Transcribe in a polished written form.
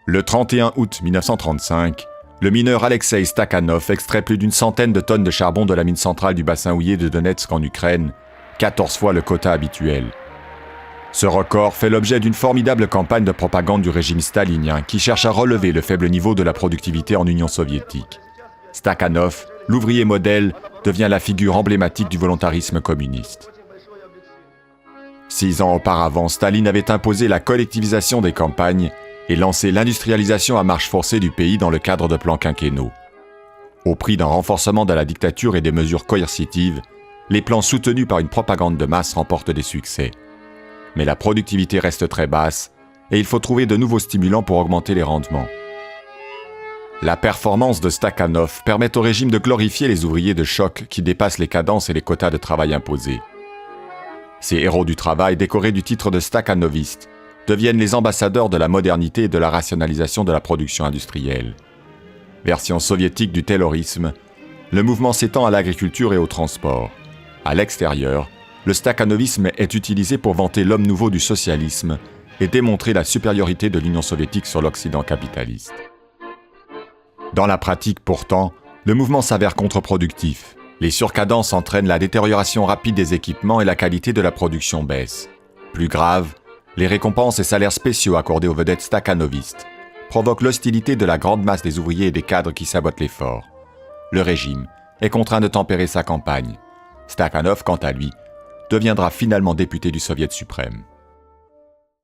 Le 31 août 1935, le mineur Alexei Stakhanov extrait plus d'une centaine de tonnes de charbon de la mine centrale du bassin houiller de Donetsk en Ukraine, 14 fois le quota habituel. Ce record fait l'objet d'une formidable campagne de propagande du régime stalinien qui cherche à relever le faible niveau de la productivité en Union soviétique. Stakhanov, l'ouvrier modèle, devient la figure emblématique du volontarisme communiste. 6 ans auparavant, Staline avait imposé la collectivisation des campagnes et lancé l'industrialisation à marche forcée du pays dans le cadre de plans quinquennaux. Au prix d'un renforcement de la dictature et des mesures coercitives, les plans soutenus par une propagande de masse remportent des succès. Mais la productivité reste très basse et il faut trouver de nouveaux stimulants pour augmenter les rendements. La performance de Stakhanov permet au régime de glorifier les ouvriers de choc qui dépassent les cadences et les quotas de travail imposés. Ces héros du travail, décorés du titre de stakhanoviste, deviennent les ambassadeurs de la modernité et de la rationalisation de la production industrielle. Version soviétique du taylorisme, le mouvement s'étend à l'agriculture et au transport. À l'extérieur, le stakhanovisme est utilisé pour vanter l'homme nouveau du socialisme et démontrer la supériorité de l'Union soviétique sur l'Occident capitaliste. Dans la pratique, pourtant, le mouvement s'avère contre-productif. Les surcadences entraînent la détérioration rapide des équipements et la qualité de la production baisse. Plus grave, les récompenses et salaires spéciaux accordés aux vedettes stakhanovistes provoquent l'hostilité de la grande masse des ouvriers et des cadres qui sabotent l'effort. Le régime est contraint de tempérer sa campagne. Stakhanov, quant à lui, deviendra finalement député du Soviet suprême.